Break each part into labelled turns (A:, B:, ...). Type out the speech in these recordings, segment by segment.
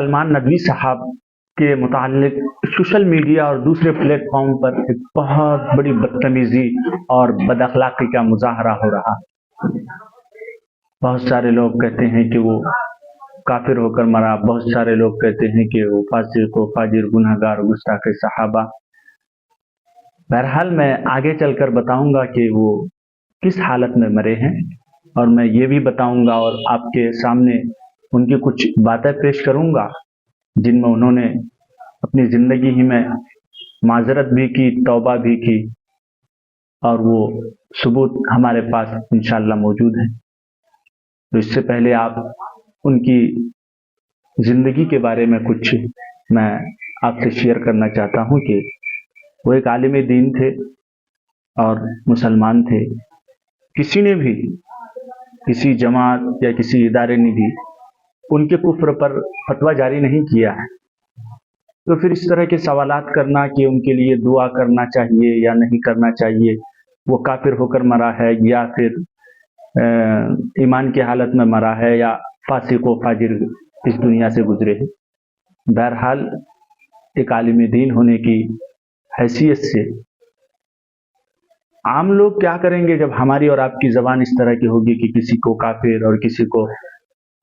A: سلمان ندوی صاحب کے متعلق سوشل میڈیا اور دوسرے پلیٹ فارم پر ایک بہت بڑی بدتمیزی اور بد اخلاقی کا مظاہرہ ہو رہا۔ بہت سارے لوگ کہتے ہیں کہ وہ کافر ہو کر مرا، بہت سارے لوگ کہتے ہیں کہ وہ فاسق و فاجر گنہگار گستاخ صحابہ۔ بہرحال میں آگے چل کر بتاؤں گا کہ وہ کس حالت میں مرے ہیں، اور میں یہ بھی بتاؤں گا اور آپ کے سامنے ان کی کچھ باتیں پیش کروں گا جن میں انہوں نے اپنی زندگی ہی میں معذرت بھی کی، توبہ بھی کی، اور وہ ثبوت ہمارے پاس انشاءاللہ موجود ہیں۔ تو اس سے پہلے آپ ان کی زندگی کے بارے میں کچھ میں آپ سے شیئر کرنا چاہتا ہوں کہ وہ ایک عالم دین تھے اور مسلمان تھے۔ کسی نے بھی، کسی جماعت یا کسی ادارے نے بھی ان کے کفر پر فتویٰ جاری نہیں کیا ہے، تو پھر اس طرح کے سوالات کرنا کہ ان کے لیے دعا کرنا چاہیے یا نہیں کرنا چاہیے، وہ کافر ہو کر مرا ہے یا پھر ایمان کی حالت میں مرا ہے یا فاسق و فاجر اس دنیا سے گزرے ہیں۔ بہرحال ایک عالم دین ہونے کی حیثیت سے عام لوگ کیا کریں گے جب ہماری اور آپ کی زبان اس طرح کی ہوگی کہ کسی کو کافر اور کسی کو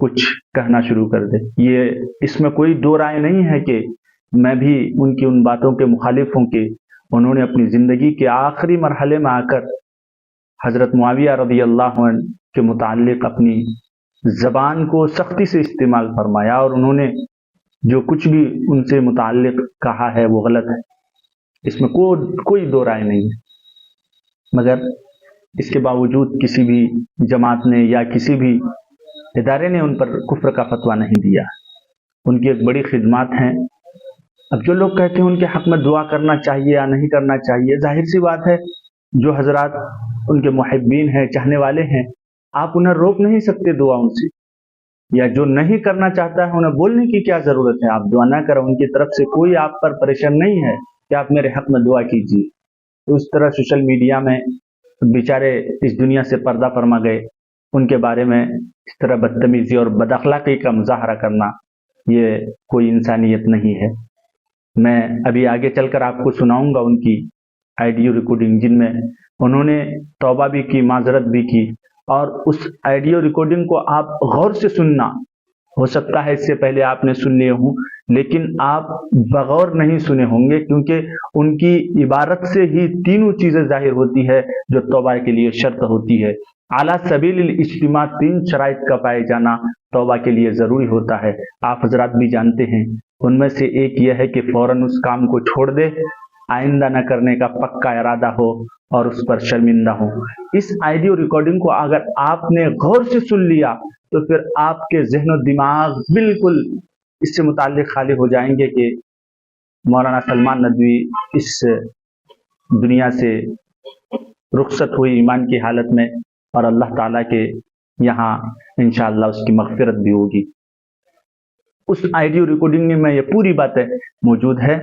A: کچھ کہنا شروع کر دے۔ یہ اس میں کوئی دو رائے نہیں ہے کہ میں بھی ان کی ان باتوں کے مخالف ہوں کہ انہوں نے اپنی زندگی کے آخری مرحلے میں آ کر حضرت معاویہ رضی اللہ عنہ کے متعلق اپنی زبان کو سختی سے استعمال فرمایا، اور انہوں نے جو کچھ بھی ان سے متعلق کہا ہے وہ غلط ہے، اس میں کوئی دو رائے نہیں ہے۔ مگر اس کے باوجود کسی بھی جماعت نے یا کسی بھی ادارے نے ان پر کفر کا فتویٰ نہیں دیا۔ ان کی ایک بڑی خدمات ہیں۔ اب جو لوگ کہتے ہیں ان کے حق میں دعا کرنا چاہیے یا نہیں کرنا چاہیے، ظاہر سی بات ہے جو حضرات ان کے محبین ہیں، چاہنے والے ہیں، آپ انہیں روک نہیں سکتے دعاؤں سے، یا جو نہیں کرنا چاہتا ہے انہیں بولنے کی کیا ضرورت ہے، آپ دعا نہ کریں، ان کی طرف سے کوئی آپ پر پریشان نہیں ہے کہ آپ میرے حق میں دعا کیجیے۔ تو اس طرح سوشل میڈیا میں بیچارے اس دنیا سے پردہ فرما گئے، ان کے بارے میں اس طرح بدتمیزی اور بد اخلاقی کا مظاہرہ کرنا یہ کوئی انسانیت نہیں ہے۔ میں ابھی آگے چل کر آپ کو سناؤں گا ان کی آڈیو ریکارڈنگ، جن میں انہوں نے توبہ بھی کی، معذرت بھی کی، اور اس آڈیو ریکارڈنگ کو آپ غور سے سننا، ہو سکتا ہے اس سے پہلے آپ نے سن لیے ہوں لیکن آپ بغور نہیں سنے ہوں گے، کیونکہ ان کی عبارت سے ہی تینوں چیزیں ظاہر ہوتی ہے جو توبہ کے لیے شرط ہوتی ہے۔ اعلیٰ سبیل الاجتماع، تین شرائط کا پائے جانا توبہ کے لیے ضروری ہوتا ہے، آپ حضرات بھی جانتے ہیں۔ ان میں سے ایک یہ ہے کہ فوراً اس کام کو چھوڑ دے، آئندہ نہ کرنے کا پکا ارادہ ہو اور اس پر شرمندہ ہو۔ اس آڈیو ریکارڈنگ کو اگر آپ نے غور سے سن لیا تو پھر آپ کے ذہن و دماغ بالکل اس سے متعلق خالی ہو جائیں گے کہ مولانا سلمان ندوی اس دنیا سے رخصت ہوئی ایمان کی حالت میں، اور اللہ تعالیٰ کے یہاں انشاءاللہ اس کی مغفرت بھی ہوگی۔ اس آڈیو ریکارڈنگ میں یہ پوری باتیں موجود ہے۔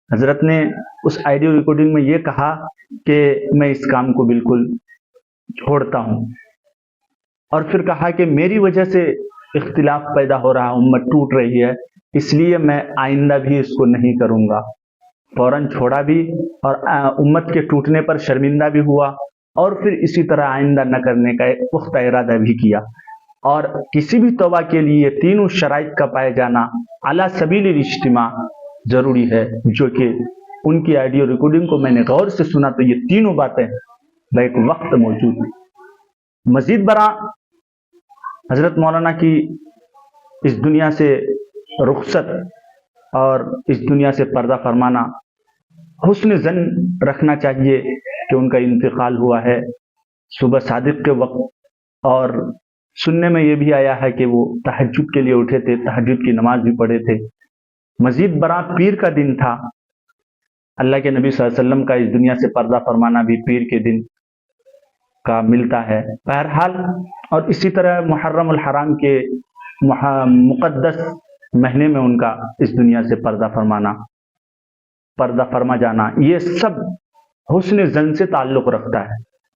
A: حضرت نے اس آڈیو ریکارڈنگ میں یہ کہا کہ میں اس کام کو بالکل چھوڑتا ہوں، اور پھر کہا کہ میری وجہ سے اختلاف پیدا ہو رہا، امت ٹوٹ رہی ہے، اس لیے میں آئندہ بھی اس کو نہیں کروں گا۔ فوراً چھوڑا بھی اور امت کے ٹوٹنے پر شرمندہ بھی ہوا، اور پھر اسی طرح آئندہ نہ کرنے کا ایک پختہ ارادہ بھی کیا۔ اور کسی بھی توبہ کے لیے تینوں شرائط کا پائے جانا اعلیٰ سبیل الاجتماع ضروری ہے، جو کہ ان کی آڈیو ریکارڈنگ کو میں نے غور سے سنا تو یہ تینوں باتیں بیک وقت موجود ہیں۔ مزید برآں حضرت مولانا کی اس دنیا سے رخصت اور اس دنیا سے پردہ فرمانا، حسن ظن رکھنا چاہیے کہ ان کا انتقال ہوا ہے صبح صادق کے وقت، اور سننے میں یہ بھی آیا ہے کہ وہ تہجد کے لیے اٹھے تھے، تہجد کی نماز بھی پڑھے تھے۔ مزید برآں پیر کا دن تھا، اللہ کے نبی صلی اللہ علیہ وسلم کا اس دنیا سے پردہ فرمانا بھی پیر کے دن کا ملتا ہے۔ بہرحال اور اسی طرح محرم الحرام کے مقدس مہینے میں ان کا اس دنیا سے پردہ فرما جانا، یہ سب حسن ظن سے تعلق رکھتا ہے۔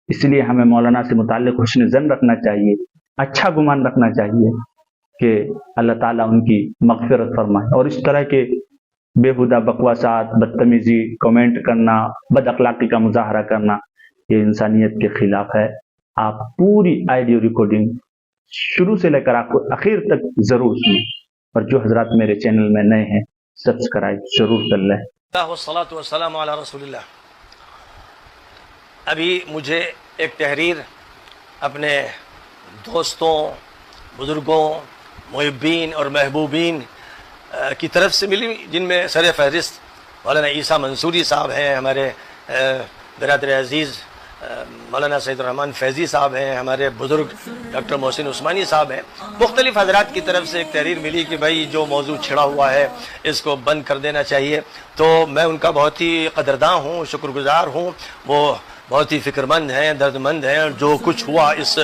A: اس لیے ہمیں مولانا سے متعلق حسن ظن رکھنا چاہیے، اچھا گمان رکھنا چاہیے۔ کہ اللہ تعالیٰ ان کی مغفرت فرمائے. اور اس طرح کے بےہودہ بکواسات، بدتمیزی، کمنٹ کرنا، بد اخلاقی کا مظاہرہ کرنا، یہ انسانیت کے خلاف ہے. آپ پوری آڈیو ریکارڈنگ شروع سے لے کر آخر تک ضرور سنیں. اور جو حضرات میرے چینل میں نئے ہیں سبسکرائب ضرور کر لیں.
B: والصلاة والسلام علی رسول اللہ. ابھی مجھے ایک تحریر اپنے دوستوں، بزرگوں، محبین اور محبوبین کی طرف سے ملی، جن میں سر فہرست مولانا عیسیٰ منصوری صاحب ہیں، ہمارے برادر عزیز مولانا سید الرحمن فیضی صاحب ہیں، ہمارے بزرگ ڈاکٹر محسن عثمانی صاحب ہیں. مختلف حضرات کی طرف سے ایک تحریر ملی کہ بھائی جو موضوع چھڑا ہوا ہے اس کو بند کر دینا چاہیے. تو میں ان کا بہت ہی قدرداں ہوں، شکر گزار ہوں. وہ بہت ہی فکر مند ہیں، درد مند ہیں. جو کچھ ہوا اس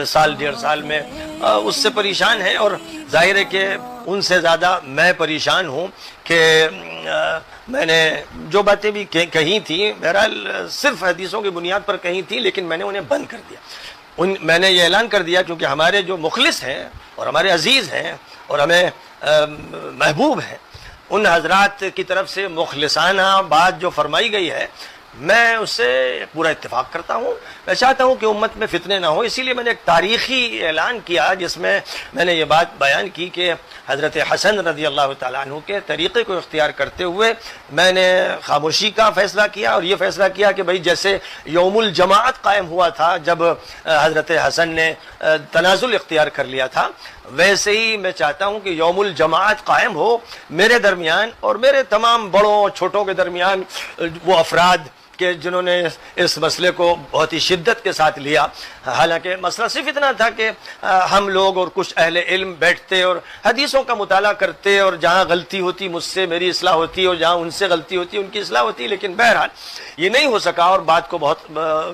B: سال 1.5 سال میں اس سے پریشان ہیں، اور ظاہر ہے کہ ان سے زیادہ میں پریشان ہوں کہ میں نے جو باتیں بھی کہی تھیں، بہرحال صرف حدیثوں کی بنیاد پر کہی تھیں، لیکن میں نے انہیں بند کر دیا. میں نے یہ اعلان کر دیا کیونکہ ہمارے جو مخلص ہیں اور ہمارے عزیز ہیں اور ہمیں محبوب ہیں، ان حضرات کی طرف سے مخلصانہ بات جو فرمائی گئی ہے میں اس سے پورا اتفاق کرتا ہوں. میں چاہتا ہوں کہ امت میں فتنے نہ ہوں، اسی لیے میں نے ایک تاریخی اعلان کیا جس میں میں نے یہ بات بیان کی کہ حضرت حسن رضی اللہ تعالیٰ عنہ کے طریقے کو اختیار کرتے ہوئے میں نے خاموشی کا فیصلہ کیا، اور یہ فیصلہ کیا کہ بھئی جیسے یوم الجماعت قائم ہوا تھا جب حضرت حسن نے تنازل اختیار کر لیا تھا، ویسے ہی میں چاہتا ہوں کہ یوم الجماعت قائم ہو میرے درمیان اور میرے تمام بڑوں اور چھوٹوں کے درمیان. وہ افراد کہ جنہوں نے اس مسئلے کو بہت ہی شدت کے ساتھ لیا، حالانکہ مسئلہ صرف اتنا تھا کہ ہم لوگ اور کچھ اہل علم بیٹھتے اور حدیثوں کا مطالعہ کرتے، اور جہاں غلطی ہوتی مجھ سے میری اصلاح ہوتی اور جہاں ان سے غلطی ہوتی ان کی اصلاح ہوتی. لیکن بہرحال یہ نہیں ہو سکا اور بات کو بہت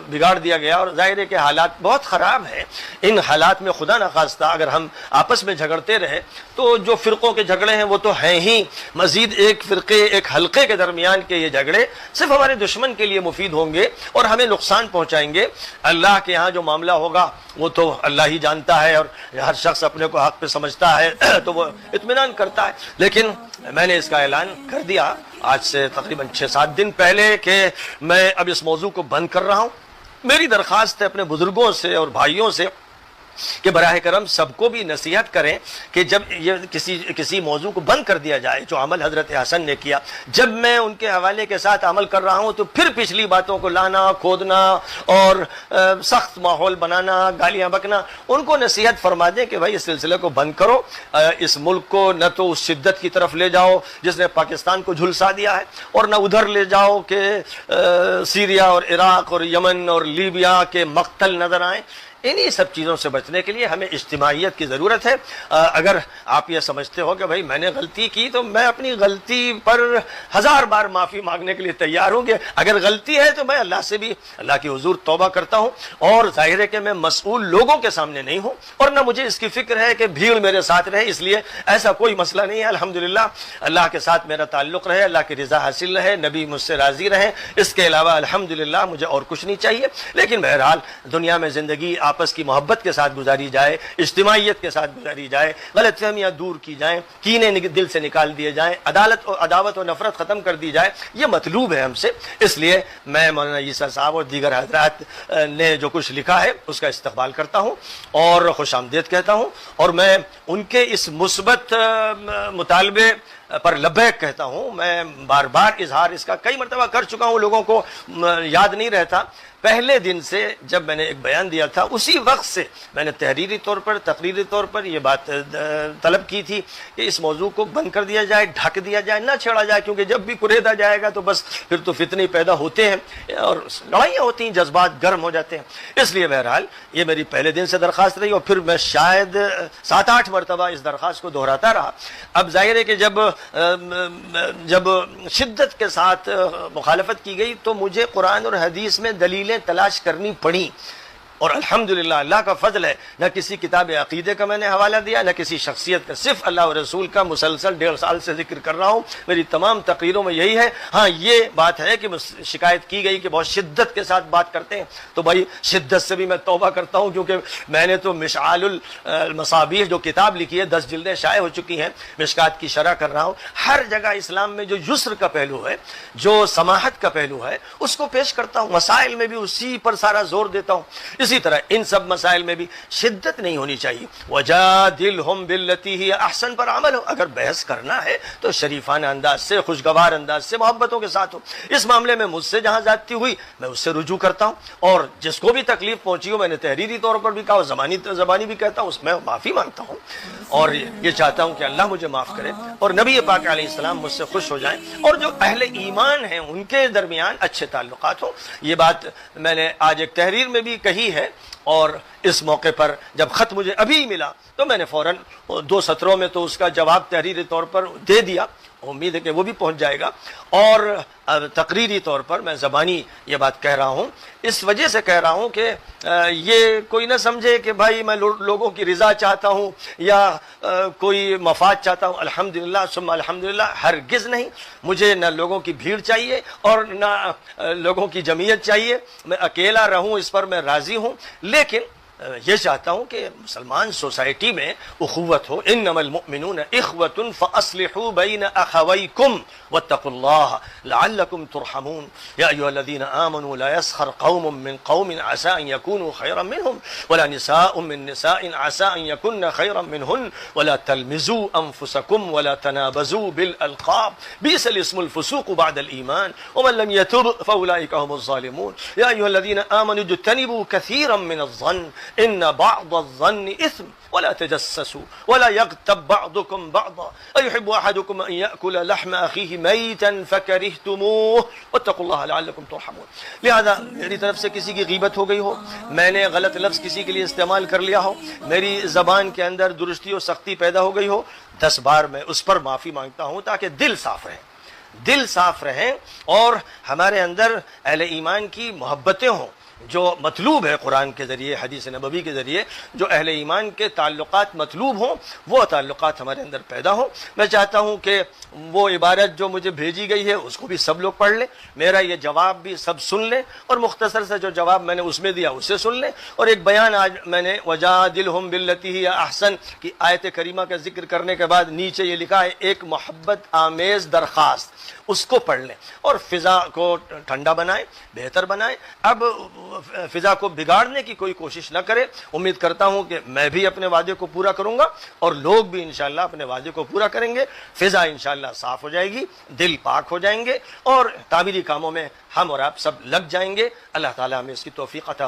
B: بگاڑ دیا گیا، اور ظاہر ہے کہ حالات بہت خراب ہیں. ان حالات میں خدا نخواستہ اگر ہم آپس میں جھگڑتے رہے تو جو فرقوں کے جھگڑے ہیں وہ تو ہیں ہی، مزید ایک فرقے ایک حلقے کے درمیان کے یہ جھگڑے صرف ہمارے دشمن کے لیے مفید ہوں گے اور ہمیں نقصان پہنچائیں گے. اللہ کے ہاں جو معاملہ ہوگا وہ تو اللہ ہی جانتا ہے، اور ہر شخص اپنے کو حق پہ سمجھتا ہے تو وہ اطمینان کرتا ہے. لیکن میں نے اس کا اعلان کر دیا آج سے تقریباً 6-7 دن پہلے کہ میں اب اس موضوع کو بند کر رہا ہوں. میری درخواست ہے اپنے بزرگوں سے اور بھائیوں سے کہ براہ کرم سب کو بھی نصیحت کریں کہ جب یہ کسی موضوع کو بند کر دیا جائے، جو عمل حضرت حسن نے کیا، جب میں ان کے حوالے کے ساتھ عمل کر رہا ہوں تو پھر پچھلی باتوں کو لانا، کھودنا اور سخت ماحول بنانا، گالیاں بکنا، ان کو نصیحت فرما دیں کہ بھائی اس سلسلے کو بند کرو. اس ملک کو نہ تو اس شدت کی طرف لے جاؤ جس نے پاکستان کو جھلسا دیا ہے، اور نہ ادھر لے جاؤ کہ سیریا اور عراق اور یمن اور لیبیا کے مقتل نظر آئیں. انہی سب چیزوں سے بچنے کے لیے ہمیں اجتماعیت کی ضرورت ہے. اگر آپ یہ سمجھتے ہو کہ بھائی میں نے غلطی کی تو میں اپنی غلطی پر 1000 بار معافی مانگنے کے لیے تیار ہوں. اگر غلطی ہے تو میں اللہ سے بھی اللہ کی حضور توبہ کرتا ہوں، اور ظاہر ہے کہ میں مسئول لوگوں کے سامنے نہیں ہوں، اور نہ مجھے اس کی فکر ہے کہ بھیڑ میرے ساتھ رہے. اس لیے ایسا کوئی مسئلہ نہیں ہے. الحمدللہ اللہ کے ساتھ میرا تعلق رہے، اللہ کی رضا حاصل رہے، نبی مجھ سے راضی رہے. اس کے علاوہ الحمدللہ مجھے اور کچھ نہیں چاہیے. لیکن بہرحال دنیا میں زندگی آپس کی محبت کے ساتھ گزاری جائے، اجتماعیت کے ساتھ گزاری جائے، غلط فہمیاں دور کی جائیں، کینے دل سے نکال دیے جائیں، عداوت و نفرت ختم کر دی جائے. یہ مطلوب ہے ہم سے. اس لیے میں مولانا عیسیٰ صاحب اور دیگر حضرات نے جو کچھ لکھا ہے اس کا استقبال کرتا ہوں اور خوش آمدید کہتا ہوں، اور میں ان کے اس مثبت مطالبے پر لبیک کہتا ہوں. میں بار بار اظہار اس کا کئی مرتبہ کر چکا ہوں، لوگوں کو یاد نہیں رہتا. پہلے دن سے جب میں نے ایک بیان دیا تھا اسی وقت سے میں نے تحریری طور پر تقریری طور پر یہ بات طلب کی تھی کہ اس موضوع کو بند کر دیا جائے، ڈھک دیا جائے، نہ چھیڑا جائے، کیونکہ جب بھی کریدا جائے گا تو بس پھر تو فتنے پیدا ہوتے ہیں اور لڑائیاں ہوتی ہیں، جذبات گرم ہو جاتے ہیں. اس لیے بہرحال یہ میری پہلے دن سے درخواست رہی، اور پھر میں شاید 7-8 مرتبہ اس درخواست کو دہراتا رہا. اب ظاہر ہے کہ جب شدت کے ساتھ مخالفت کی گئی تو مجھے قرآن اور حدیث میں دلیلیں تلاش کرنی پڑی. اور الحمدللہ اللہ کا فضل ہے، نہ کسی کتاب عقیدے کا میں نے حوالہ دیا، نہ کسی شخصیت کا، صرف اللہ و رسول کا مسلسل 1.5 سال سے ذکر کر رہا ہوں۔ میری تمام تقریروں میں یہی ہے۔ ہاں یہ بات ہے کہ شکایت کی گئی کہ بہت شدت کے ساتھ بات کرتے ہیں، تو بھائی شدت سے بھی میں توبہ کرتا ہوں، کیونکہ میں نے تو مشعال المصابیح جو کتاب لکھی ہے 10 جلدیں شائع ہو چکی ہیں، مشکات کی شرح کر رہا ہوں۔ ہر جگہ اسلام میں جو یسر کا پہلو ہے، جو سماحت کا پہلو ہے، اس کو پیش کرتا ہوں۔ مسائل میں بھی اسی پر سارا زور دیتا ہوں۔ اسی طرح ان سب مسائل میں بھی شدت نہیں ہونی چاہیے۔ وجادلہم باللتی ہی احسن پر عمل ہو، اگر بحث کرنا ہے تو شریفانہ انداز سے، خوشگوار انداز سے، محبتوں کے ساتھ ہو۔ اس معاملے میں مجھ سے جہاں زیادتی ہوئی میں اس سے رجوع کرتا ہوں، اور جس کو بھی تکلیف پہنچی ہو میں نے تحریری طور پر بھی کہا، زبانی بھی کہتا ہوں، اس میں معافی مانگتا ہوں، اور یہ چاہتا ہوں کہ اللہ مجھے معاف کرے اور نبی پاک علیہ السلام مجھ سے خوش ہو جائیں، اور جو اہل ایمان ہیں ان کے درمیان اچھے تعلقات ہوں۔ یہ بات میں نے آج ایک تحریر میں بھی کہی ہے، اور اس موقع پر جب خط مجھے ابھی ملا تو میں نے فوراً 2 سطروں میں تو اس کا جواب تحریری طور پر دے دیا، امید ہے کہ وہ بھی پہنچ جائے گا، اور تقریری طور پر میں زبانی یہ بات کہہ رہا ہوں، اس وجہ سے کہہ رہا ہوں کہ یہ کوئی نہ سمجھے کہ بھائی میں لوگوں کی رضا چاہتا ہوں یا کوئی مفاد چاہتا ہوں۔ الحمدللہ ثم الحمدللہ، ہرگز نہیں۔ مجھے نہ لوگوں کی بھیڑ چاہیے اور نہ لوگوں کی جمعیت چاہیے، میں اکیلا رہوں اس پر میں راضی ہوں، لیکن یہ چاہتا ہوں کہ مسلمان سوسائٹی میں اخوت ہو۔ انما المؤمنون اخوۃ فاصلحوا بین اخویکم واتقوا اللہ لعلکم ترحمون یا ایھا الذین آمنوا لا يسخر قوم من قوم عسى ان يكونوا خيرا منهم ولا نساء من نساء عسى ان يكن خيرا منهن ولا تلمزوا انفسكم ولا تنابزوا بالالقاب بئس الاسم الفسوق بعد الايمان ومن لم يتب فاولئك هم الظالمون یا ایھا الذین آمنوا اجتنبوا كثيرا من الظن ان بعض الظن اثم ولا تجسسوا ولا يغتب بعضكم بعضا ايحب احدكم ان ياكل لحم اخيه ميتا فكرهتموه واتقوا الله لعلكم ترحمون۔ لہذا میری طرف سے کسی کی غیبت ہو گئی ہو، میں نے غلط لفظ کسی کے لیے استعمال کر لیا ہو، میری زبان کے اندر درستی و سختی پیدا ہو گئی ہو، 10 بار میں اس پر معافی مانگتا ہوں تاکہ دل صاف رہے، دل صاف رہیں، اور ہمارے اندر اہل ایمان کی محبتیں ہوں، جو مطلوب ہے قرآن کے ذریعے، حدیث نبوی کے ذریعے جو اہل ایمان کے تعلقات مطلوب ہوں، وہ تعلقات ہمارے اندر پیدا ہوں۔ میں چاہتا ہوں کہ وہ عبارت جو مجھے بھیجی گئی ہے اس کو بھی سب لوگ پڑھ لیں، میرا یہ جواب بھی سب سن لیں، اور مختصر سے جو جواب میں نے اس میں دیا اسے سن لیں، اور ایک بیان آج میں نے وجادلہم باللتی ہی احسن کی آیت کریمہ کا ذکر کرنے کے بعد نیچے یہ لکھا ہے ایک محبت آمیز درخواست، اس کو پڑھ لیں اور فضا کو ٹھنڈا بنائیں، بہتر بنائیں۔ اب فضا کو بگاڑنے کی کوئی کوشش نہ کرے۔ امید کرتا ہوں کہ میں بھی اپنے وعدے کو پورا کروں گا اور لوگ بھی انشاءاللہ اپنے وعدے کو پورا کریں گے، فضا انشاءاللہ صاف ہو جائے گی، دل پاک ہو جائیں گے، اور تعمیری کاموں میں ہم اور آپ سب لگ جائیں گے۔ اللہ تعالیٰ ہمیں اس کی توفیق عطا